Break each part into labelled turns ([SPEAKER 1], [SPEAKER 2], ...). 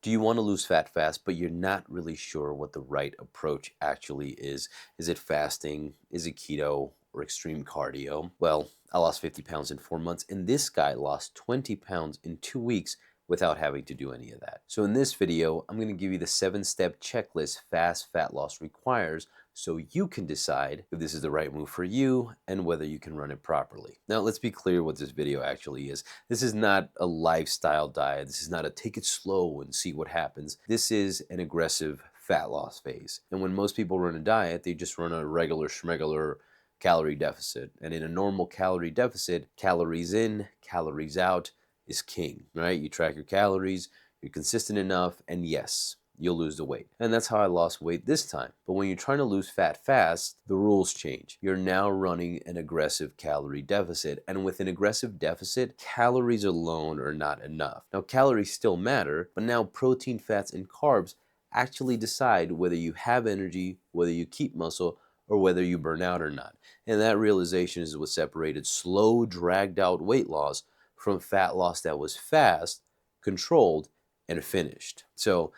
[SPEAKER 1] Do you want to lose fat fast, but you're not really sure what the right approach actually is? Is it fasting? Is it keto or extreme cardio? Well, I lost 50 pounds in 4 months, and this guy lost 20 pounds in 2 weeks without having to do any of that. So, in this video, I'm going to give you the 7-step checklist fast fat loss requires so you can decide if this is the right move for you and whether you can run it properly. Now, let's be clear what this video actually is. This is not a lifestyle diet. This is not a take it slow and see what happens. This is an aggressive fat loss phase. And when most people run a diet, they just run a regular schmegular calorie deficit. And in a normal calorie deficit, calories in, calories out is king, right? You track your calories, you're consistent enough, and yes, you'll lose the weight. And that's how I lost weight this time. But when you're trying to lose fat fast, the rules change. You're now running an aggressive calorie deficit. And with an aggressive deficit, calories alone are not enough. Now, calories still matter, but now protein, fats, and carbs actually decide whether you have energy, whether you keep muscle, or whether you burn out or not. And that realization is what separated slow, dragged out weight loss from fat loss that was fast, controlled, and finished. So,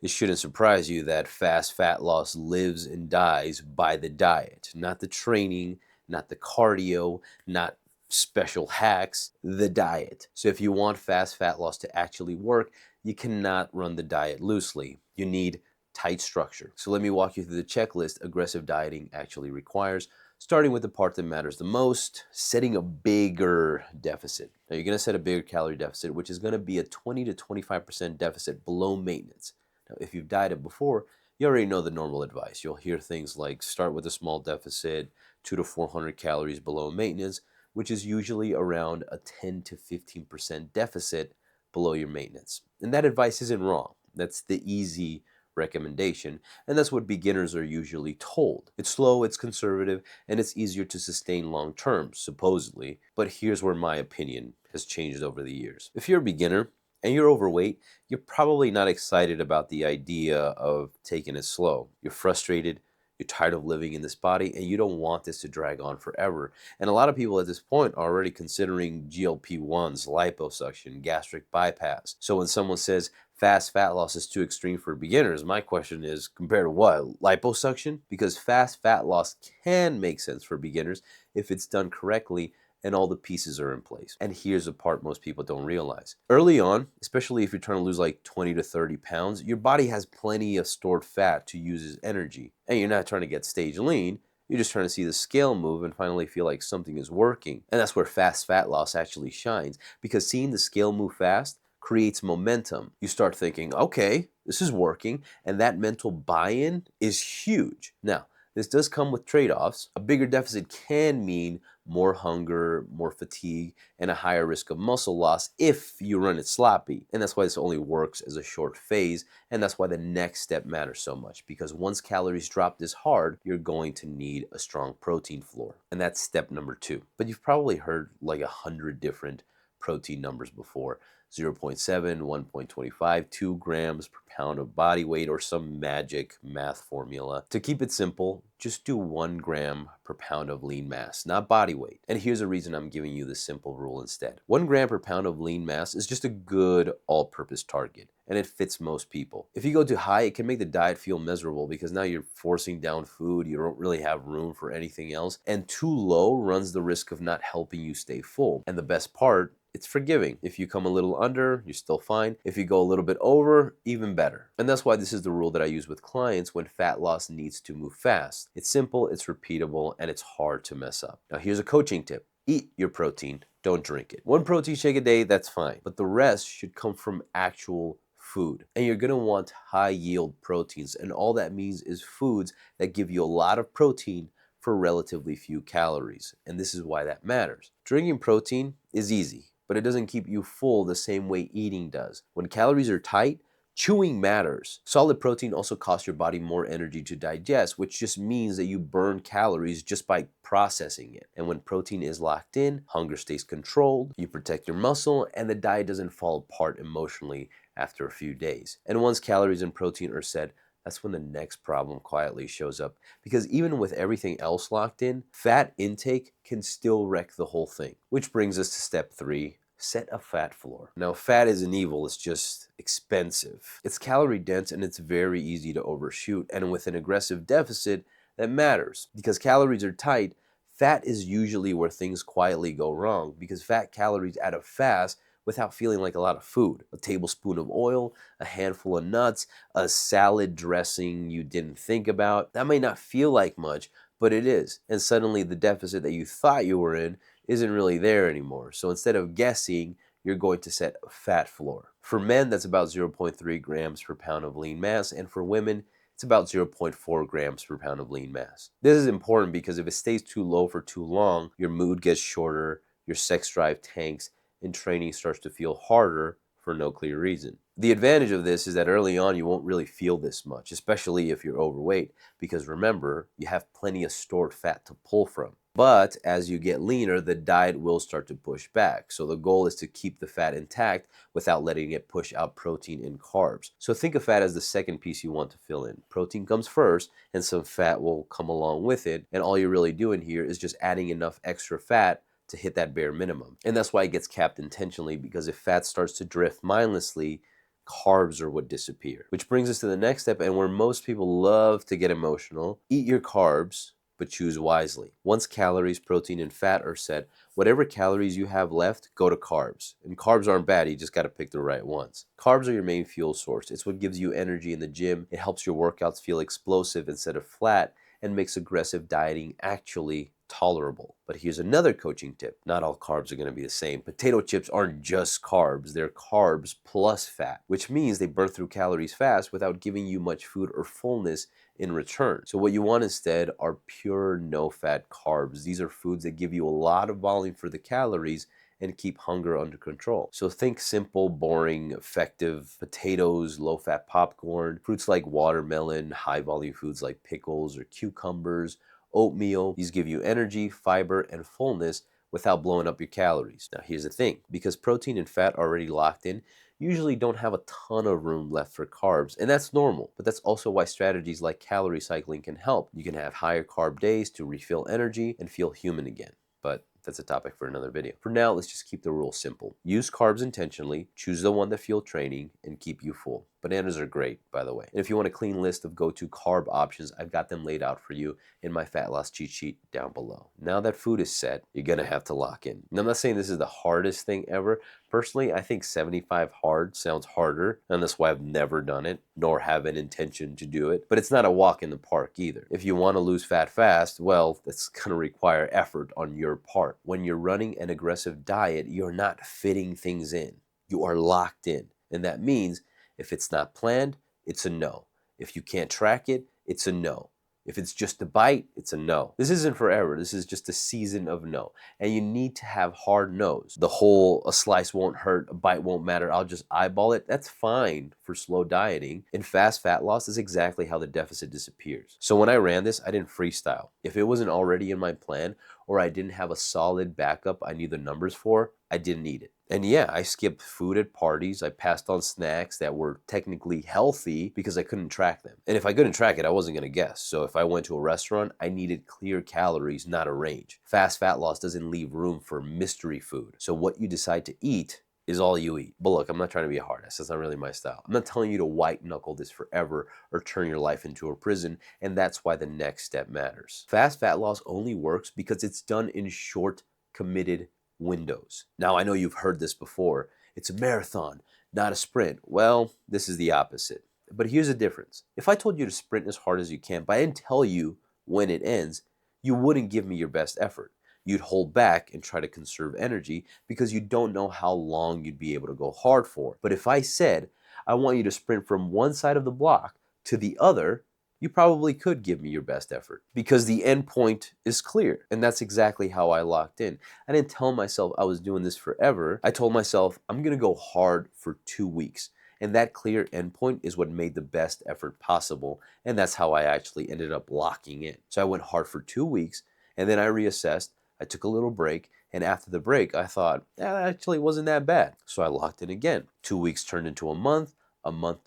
[SPEAKER 1] it shouldn't surprise you that fast fat loss lives and dies by the diet, not the training, not the cardio, not special hacks, the diet. So if you want fast fat loss to actually work, you cannot run the diet loosely. You need tight structure. So let me walk you through the checklist aggressive dieting actually requires, starting with the part that matters the most, setting a bigger deficit. Now you're going to set a bigger calorie deficit, which is going to be a 20 to 25% deficit below maintenance. If you've dieted before, you already know the normal advice. You'll hear things like start with a small deficit, 2 to 400 calories below maintenance, which is usually around a 10 to 15% deficit below your maintenance. And that advice isn't wrong. That's the easy recommendation, and that's what beginners are usually told. It's slow, it's conservative, and it's easier to sustain long term, supposedly. But here's where my opinion has changed over the years. If you're a beginner, and you're overweight, you're probably not excited about the idea of taking it slow. You're frustrated, you're tired of living in this body, and you don't want this to drag on forever. And a lot of people at this point are already considering GLP-1s, liposuction, gastric bypass. So when someone says fast fat loss is too extreme for beginners, my question is, compared to what? Liposuction? Because fast fat loss can make sense for beginners if it's done correctly and all the pieces are in place. And here's the part most people don't realize. Early on, especially if you're trying to lose like 20 to 30 pounds, your body has plenty of stored fat to use as energy. And you're not trying to get stage lean, you're just trying to see the scale move and finally feel like something is working. And that's where fast fat loss actually shines, because seeing the scale move fast creates momentum. You start thinking, okay, this is working, and that mental buy-in is huge. Now, this does come with trade-offs. A bigger deficit can mean more hunger, more fatigue, and a higher risk of muscle loss if you run it sloppy. And that's why this only works as a short phase, and that's why the next step matters so much, because once calories drop this hard, you're going to need a strong protein floor. And that's step number 2. But you've probably heard like 100 different protein numbers before. 0.7, 1.25, 2 grams per pound of body weight, or some magic math formula. To keep it simple, just do 1 gram per pound of lean mass, not body weight. And here's a reason I'm giving you this simple rule instead. 1 gram per pound of lean mass is just a good all-purpose target, and it fits most people. If you go too high, it can make the diet feel miserable because now you're forcing down food, you don't really have room for anything else, and too low runs the risk of not helping you stay full. And the best part, it's forgiving. If you come a little under, you're still fine. If you go a little bit over, even better. And that's why this is the rule that I use with clients when fat loss needs to move fast. It's simple, it's repeatable, and it's hard to mess up. Now here's a coaching tip. Eat your protein, don't drink it. 1 protein shake a day, that's fine. But the rest should come from actual food. And you're gonna want high yield proteins. And all that means is foods that give you a lot of protein for relatively few calories. And this is why that matters. Drinking protein is easy, but it doesn't keep you full the same way eating does. When calories are tight, chewing matters. Solid protein also costs your body more energy to digest, which just means that you burn calories just by processing it. And when protein is locked in, hunger stays controlled, you protect your muscle, and the diet doesn't fall apart emotionally after a few days. And once calories and protein are set, that's when the next problem quietly shows up. Because even with everything else locked in, fat intake can still wreck the whole thing. Which brings us to step 3, Set a fat floor. Now, fat isn't evil, it's just expensive. It's calorie dense and it's very easy to overshoot. And with an aggressive deficit, that matters. Because calories are tight, fat is usually where things quietly go wrong because fat calories add up fast without feeling like a lot of food. A tablespoon of oil, a handful of nuts, a salad dressing you didn't think about. That may not feel like much, but it is. And suddenly the deficit that you thought you were in isn't really there anymore. So instead of guessing, you're going to set a fat floor. For men, that's about 0.3 grams per pound of lean mass, and for women, it's about 0.4 grams per pound of lean mass. This is important because if it stays too low for too long, your mood gets shorter, your sex drive tanks, and training starts to feel harder for no clear reason. The advantage of this is that early on you won't really feel this much, especially if you're overweight, because remember, you have plenty of stored fat to pull from. But as you get leaner, the diet will start to push back. So the goal is to keep the fat intact without letting it push out protein and carbs. So think of fat as the second piece you want to fill in. Protein comes first, and some fat will come along with it. And all you're really doing here is just adding enough extra fat to hit that bare minimum. And that's why it gets capped intentionally, because if fat starts to drift mindlessly, carbs are what disappear. Which brings us to the next step, and where most people love to get emotional. Eat your carbs, but choose wisely. Once calories, protein, and fat are set, whatever calories you have left, go to carbs. And carbs aren't bad, you just gotta pick the right ones. Carbs are your main fuel source. It's what gives you energy in the gym. It helps your workouts feel explosive instead of flat, and makes aggressive dieting actually tolerable. But here's another coaching tip. Not all carbs are going to be the same. Potato chips aren't just carbs. They're carbs plus fat, which means they burn through calories fast without giving you much food or fullness in return. So what you want instead are pure no-fat carbs. These are foods that give you a lot of volume for the calories and keep hunger under control. So think simple, boring, effective potatoes, low-fat popcorn, fruits like watermelon, high-volume foods like pickles or cucumbers, oatmeal. These give you energy, fiber, and fullness without blowing up your calories. Now here's the thing, because protein and fat are already locked in, you usually don't have a ton of room left for carbs, and that's normal. But that's also why strategies like calorie cycling can help. You can have higher carb days to refill energy and feel human again. But that's a topic for another video. For now, let's just keep the rules simple. Use carbs intentionally, choose the one that fuel training, and keep you full. Bananas are great, by the way. And if you want a clean list of go-to carb options, I've got them laid out for you in my fat loss cheat sheet down below. Now that food is set, you're gonna have to lock in. And I'm not saying this is the hardest thing ever. Personally, I think 75 hard sounds harder, and that's why I've never done it, nor have an intention to do it. But it's not a walk in the park either. If you want to lose fat fast, well, that's gonna require effort on your part. When you're running an aggressive diet, you're not fitting things in. You are locked in. And that means if it's not planned, it's a no. If you can't track it, it's a no. If it's just a bite, it's a no. This isn't forever. This is just a season of no. And you need to have hard no's. The whole a slice won't hurt, a bite won't matter, I'll just eyeball it, that's fine for slow dieting. And fast fat loss is exactly how the deficit disappears. So when I ran this, I didn't freestyle. If it wasn't already in my plan, or I didn't have a solid backup I knew the numbers for, I didn't eat it. And yeah, I skipped food at parties. I passed on snacks that were technically healthy because I couldn't track them. And if I couldn't track it, I wasn't going to guess. So if I went to a restaurant, I needed clear calories, not a range. Fast fat loss doesn't leave room for mystery food. So what you decide to eat is all you eat. But look, I'm not trying to be a hard ass. That's not really my style. I'm not telling you to white knuckle this forever or turn your life into a prison. And that's why the next step matters. Fast fat loss only works because it's done in short, committed windows. Now, I know you've heard this before. It's a marathon, not a sprint. Well, this is the opposite. But here's the difference. If I told you to sprint as hard as you can, but I didn't tell you when it ends, you wouldn't give me your best effort. You'd hold back and try to conserve energy because you don't know how long you'd be able to go hard for. But if I said, I want you to sprint from one side of the block to the other, you probably could give me your best effort because the end point is clear. And that's exactly how I locked in. I didn't tell myself I was doing this forever. I told myself I'm gonna go hard for 2 weeks. And that clear endpoint is what made the best effort possible. And that's how I actually ended up locking in. So I went hard for 2 weeks and then I reassessed. I took a little break. And after the break, I thought, that actually wasn't that bad. So I locked in again. 2 weeks turned into a month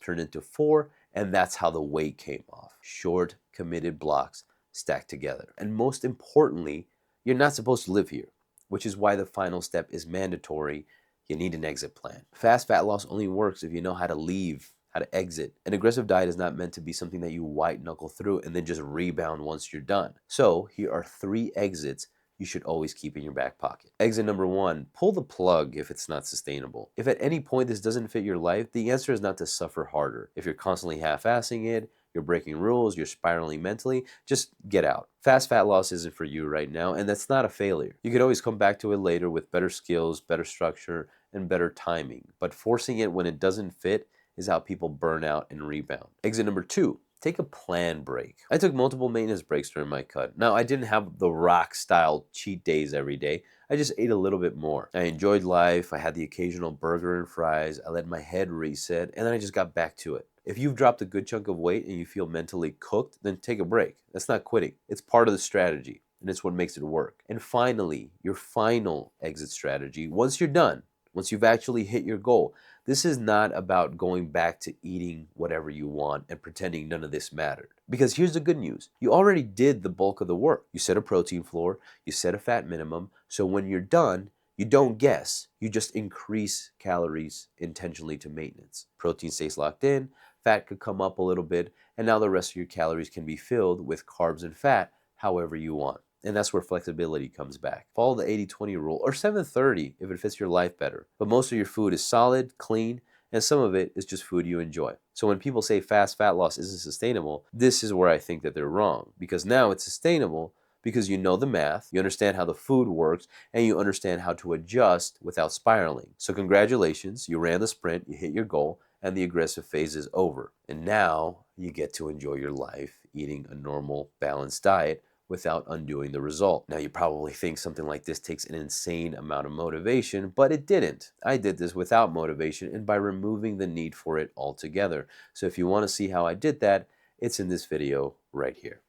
[SPEAKER 1] turned into 4, and that's how the weight came off. Short, committed blocks stacked together. And most importantly, you're not supposed to live here, which is why the final step is mandatory. you need an exit plan. Fast fat loss only works if you know how to leave, how to exit. An aggressive diet is not meant to be something that you white knuckle through and then just rebound once you're done. So here are 3 exits you should always keep in your back pocket. Exit number 1, pull the plug if it's not sustainable. If at any point this doesn't fit your life, the answer is not to suffer harder. If you're constantly half-assing it, you're breaking rules, you're spiraling mentally, just get out. Fast fat loss isn't for you right now, and that's not a failure. You could always come back to it later with better skills, better structure, and better timing. But forcing it when it doesn't fit is how people burn out and rebound. Exit number 2, take a planned break. I took multiple maintenance breaks during my cut. Now, I didn't have the rock style cheat days every day. I just ate a little bit more. I enjoyed life. I had the occasional burger and fries. I let my head reset, and then I just got back to it. If you've dropped a good chunk of weight and you feel mentally cooked, then take a break. That's not quitting. It's part of the strategy, and it's what makes it work. And finally, your final exit strategy, once you're done, once you've actually hit your goal, this is not about going back to eating whatever you want and pretending none of this mattered. Because here's the good news. You already did the bulk of the work. You set a protein floor, you set a fat minimum, so when you're done, you don't guess. You just increase calories intentionally to maintenance. Protein stays locked in, fat could come up a little bit, and now the rest of your calories can be filled with carbs and fat however you want. And that's where flexibility comes back. Follow the 80-20 rule or 7-30 if it fits your life better. But most of your food is solid, clean, and some of it is just food you enjoy. So when people say fast fat loss isn't sustainable, this is where I think that they're wrong. Because now it's sustainable because you know the math, you understand how the food works, and you understand how to adjust without spiraling. So congratulations, you ran the sprint, you hit your goal, and the aggressive phase is over. And now you get to enjoy your life eating a normal, balanced diet without undoing the result. Now you probably think something like this takes an insane amount of motivation, but it didn't. I did this without motivation and by removing the need for it altogether. So if you want to see how I did that, it's in this video right here.